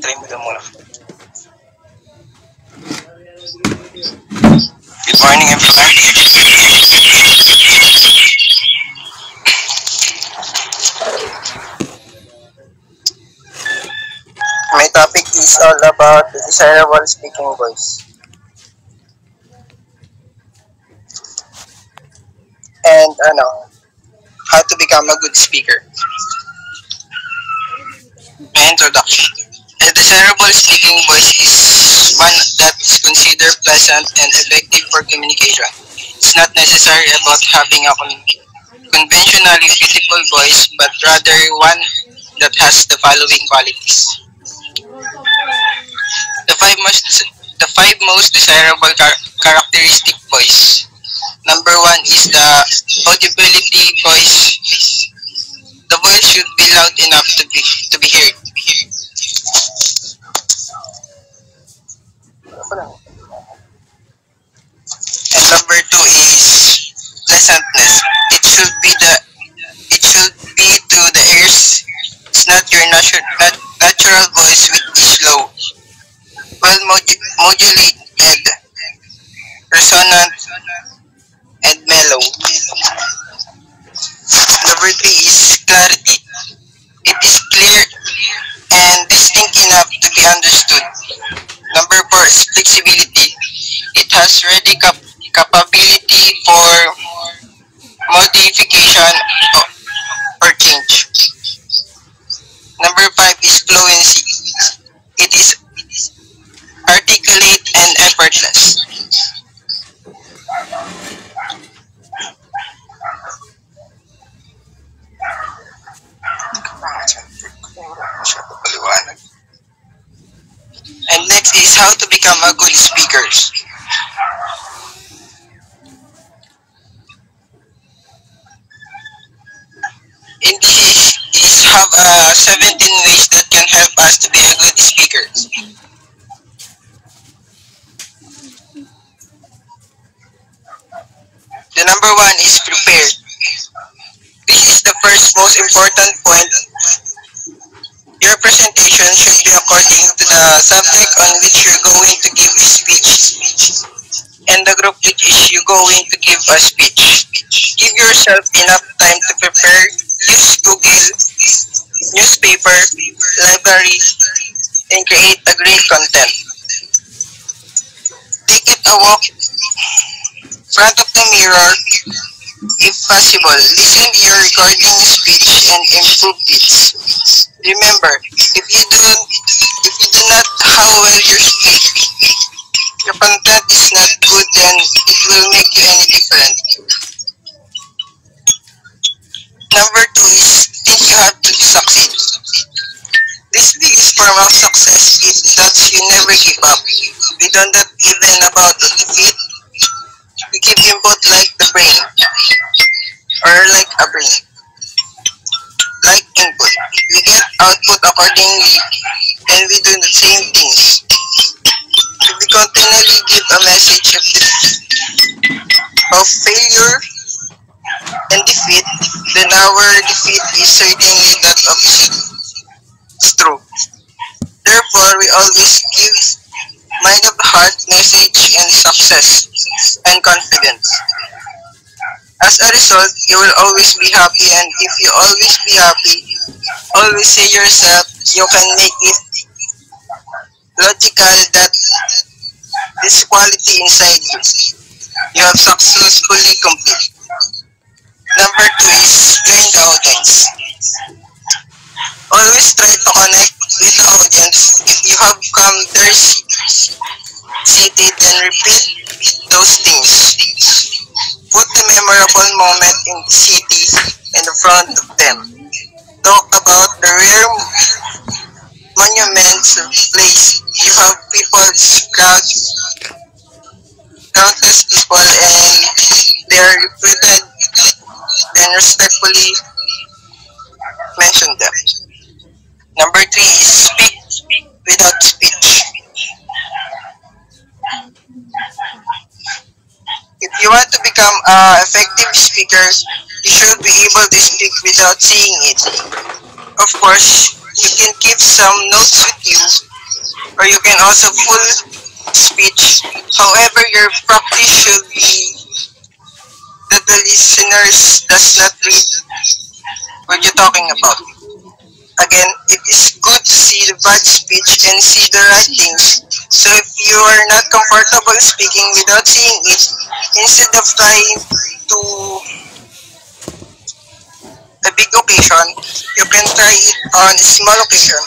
try mo daw muna. Good morning, everyone. My topic is all about the desirable speaking voice. And how to become a good speaker. Introduction. A desirable speaking voice is one that's considered pleasant and effective for communication. It's not necessarily about having a conventionally beautiful voice, but rather one that has the following qualities. The five most desirable characteristic voice. Number one is the audibility voice. The voice should be loud enough to be heard. And number two is pleasantness. It should be to the ears. It's not your natural voice which is low, well modulated, resonant, and mellow. Number three is clarity. It is clear and distinct enough to be understood. Number four is flexibility. It has ready capability for modification or change. Number five is fluency. It is articulate and effortless. And next is how to become a good speaker. In this is have 17 ways that can help us to be a good speaker. The number one is prepare. This is the first most important point. Your presentation should be according to the subject on which you're going to give a speech and the group which is you going to give a speech. Give yourself enough time to prepare. Use Google, newspaper, library, and create a great content. Take it a walk front of the mirror. If possible, listen to your recording speech and improve it. Remember, if you do not how well you speak, your content is not good, then it will make you any different. Number two is think you have to succeed. This biggest form of success is that you never give up. We don't not even about the defeat. We keep input like the brain, or like a brain. Like input, we get output accordingly, and we do the same things. If we continually give a message of failure and defeat, then our defeat is certainly that of true. Therefore, we always give mind of the heart message and success and confidence. As a result, you will always be happy, and if you always be happy, always say yourself you can make it logical that this quality inside you have successfully complete. Number two is join the audience. Always try to connect with the audience. If you have come there seated, then repeat those things. Put the memorable moment in the city in the front of them. Talk about the rare monuments of place. You have people, countless people, and they are reputed and respectfully mention them. Number three is speak without speech. If you want to become effective speakers, you should be able to speak without seeing it. Of course, you can keep some notes with you or you can also full speech. However, your practice should be that the listeners does not read what you're talking about. Again, it is good to see the bad speech and see the right things. So if you are not comfortable speaking without seeing it, instead of trying to a big occasion, you can try it on a small occasion.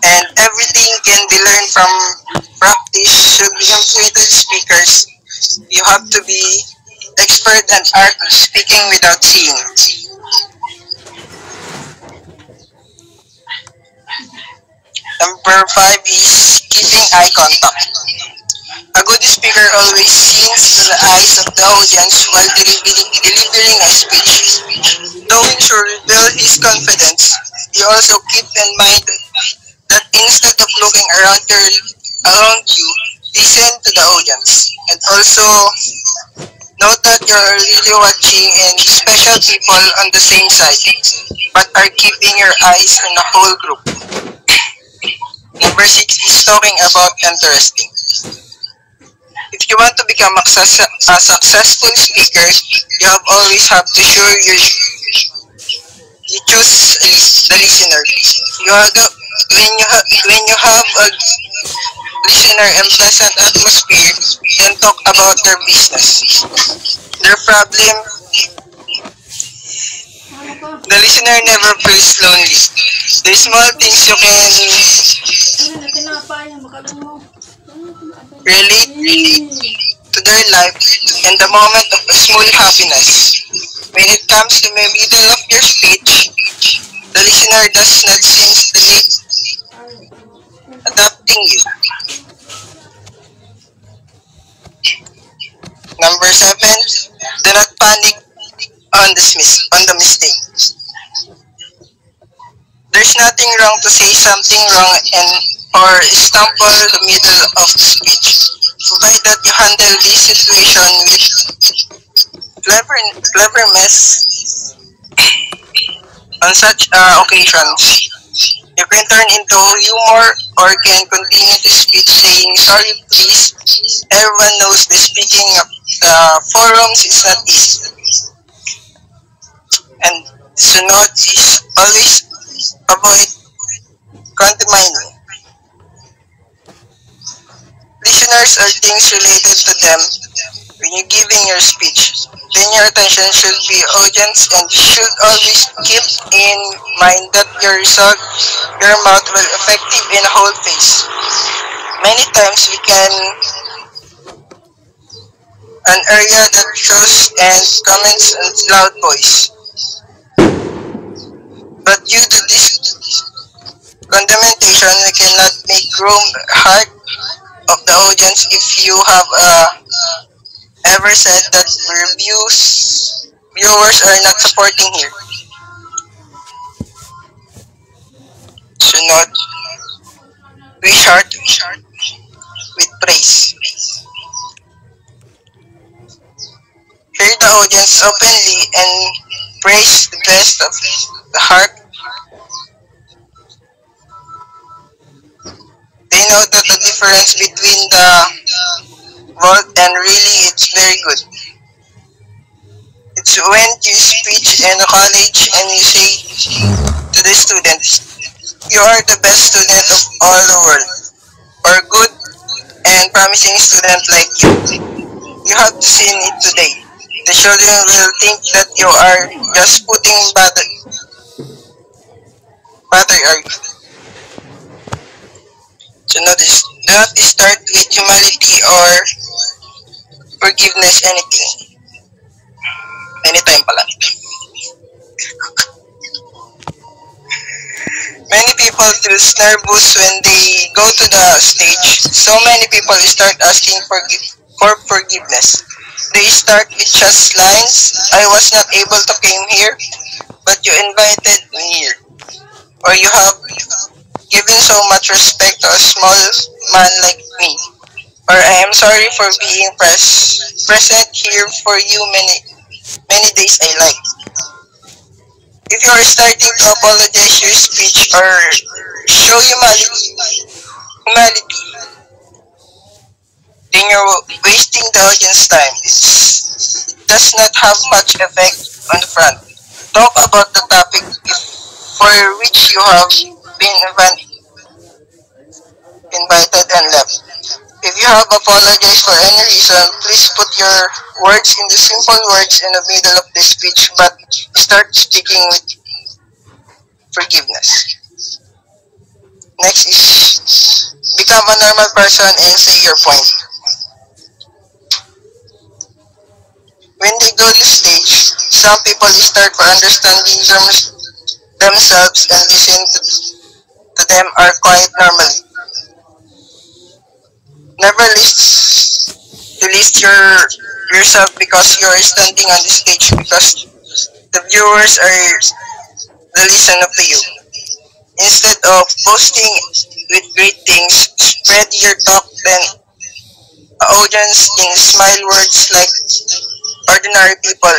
And everything can be learned from practice. Should be influential speakers. You have to be expert and art of speaking without seeing. Number five is keeping eye contact. A good speaker always sees the eyes of the audience while delivering a speech. Knowing to reveal his confidence, he also keep in mind that instead of looking around you, listen to the audience. And also note that you're really watching and special people on the same side, but are keeping your eyes on the whole group. Number six is talking about interesting. If you want to become a successful speaker, you have always have to show you choose the listener. You have when you have a listener and pleasant atmosphere, then talk about their business, their problem. The listener never feels lonely. The small things you can relate to their life and the moment of a small happiness. When it comes to the middle of your speech, the listener does not seem to need adapting you. Number seven, do not panic on the mistake. There's nothing wrong to say something wrong and or stumble the middle of the speech, provided you handle this situation with cleverness. On such occasions, you can turn into humor or can continue to speak saying sorry please. Everyone knows the speaking of the forums is not easy. And sunod is always avoid condemning. Listeners are things related to them when you're giving your speech. Then your attention should be audience and you should always keep in mind that your mouth will effective in a whole face. Many times we can an area that shows and comments in loud voice. But due to this condemnation, we cannot make room heart of the audience if you have ever said that viewers are not supporting here. Should not be short with praise. Hear the audience openly and praise the best of the heart. They know that the difference between the word and really it's very good. It's when you speak in a college and you say to the students, you are the best student of all the world, or good and promising student like you. You have to see it today. The children will think that you are just putting butter egg. So notice, do not start with humility or forgiveness anything. Anytime pala. Many people feel nervous when they go to the stage. So many people start asking for forgiveness. They start with just lines. I was not able to came here, but you invited me here. Or you have given so much respect to a small man like me. Or I am sorry for being present here for you many days I like. If you are starting to apologize your speech or show humanity, then you're wasting the audience time. It does not have much effect on the front. Talk about the topic for which you have been invited and left. If you have apologized for any reason, please put your words in the simple words in the middle of the speech, but start speaking with forgiveness. Next is become a normal person and say your point. When they go to stage, some people start for understanding themselves and listen to them are quite normally. Never list yourself because you are standing on the stage because the viewers are the listen up to you. Instead of boasting with great things, spread your talk then audience in smile words like ordinary people.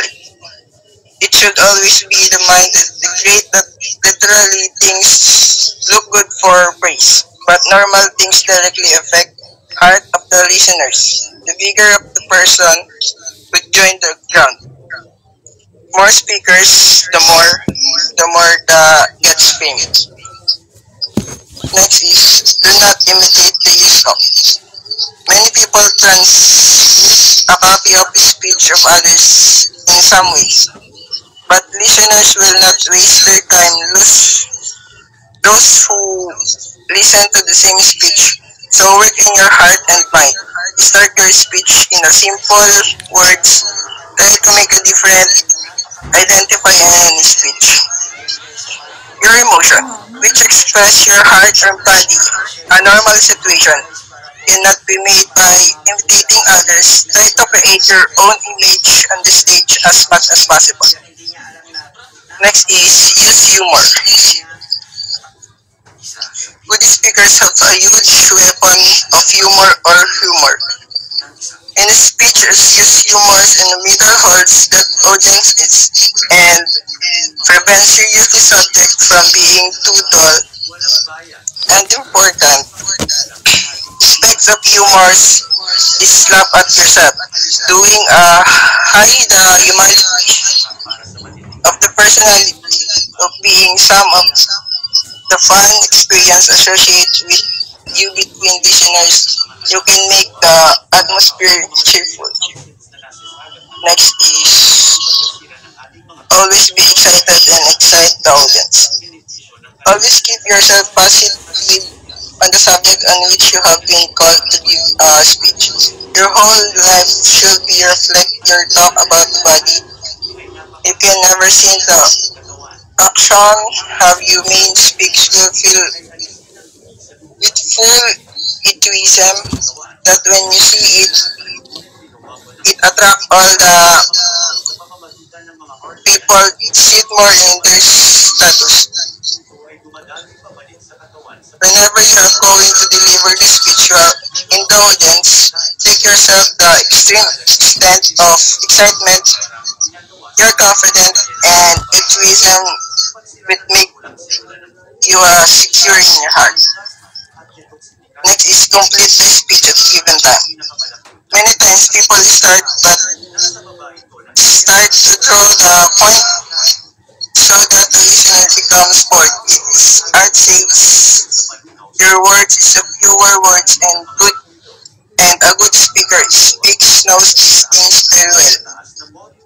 It should always be the mind that the great that literally things look good for praise, but normal things directly affect heart of the listeners. The bigger of the person would join the ground. More speakers, the more the gets famous. Next is do not imitate the use of. Many people transmit a copy of the speech of others in some ways, but listeners will not waste their time. Those who listen to the same speech. So work in your heart and mind. Start your speech in a simple words. Try to make a different identify in any speech. Your emotion, which express your heart or body, a normal situation, cannot be made by imitating others. Try to create your own image on the stage as much as possible. Next is use humor. Good speakers have a huge weapon of humor or humor. In a speech, use humor in the middle holds that audience is and prevents serious subject from being too dull and important. Aspects of humor is laugh at yourself, doing a high the humanity of the personality of being some of the fun experience associated with you between listeners. You can make the atmosphere cheerful. Next is always be excited and excite the audience. Always keep yourself positive on the subject on which you have been called to give a speech. Your whole life should be reflect your talk about the body. You can never see the action have you main speaks will feel with full enthusiasm that when you see it, it attract all the people sit more in their status. Whenever you are going to deliver the speech, you are in the audience, take yourself the extreme extent of excitement, you're confident, and enthusiasm will make you secure in your heart. Next is complete the speech at given time. Many times people start to draw the point so that the listener becomes bored. It is art saves your words is a fewer words and a good speaker speaks knows these things very well.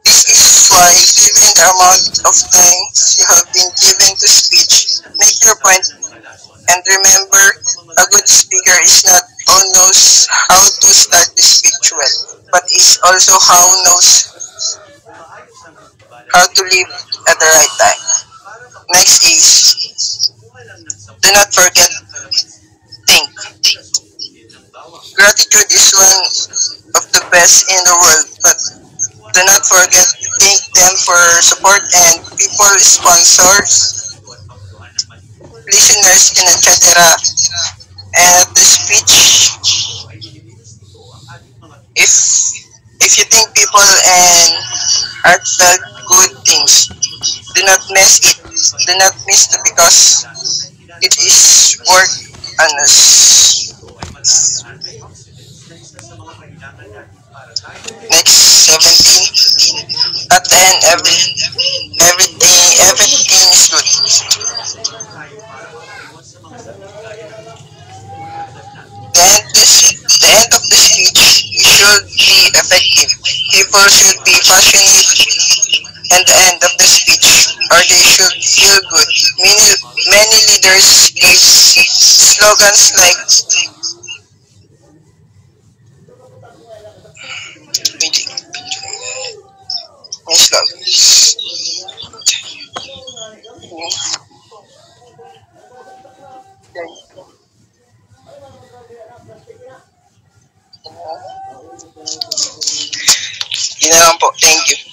This is why given the amount of time you have been given to speech, make your point and remember a good speaker is not who knows how to start the speech well, but is also how knows how to live at the right time. Next is do not forget think. Gratitude is one of the best in the world, but do not forget thank them for support and people sponsors, listeners and etc. And the speech if If you think people and heartfelt good things, do not miss it. Do not miss it because it is work on us. Next 17. At the end, everything is good. The end of the speech should be effective. People should be passionate and the end of the speech, or they should feel good. Many leaders give slogans like slogans. Yun na lang po. Thank you.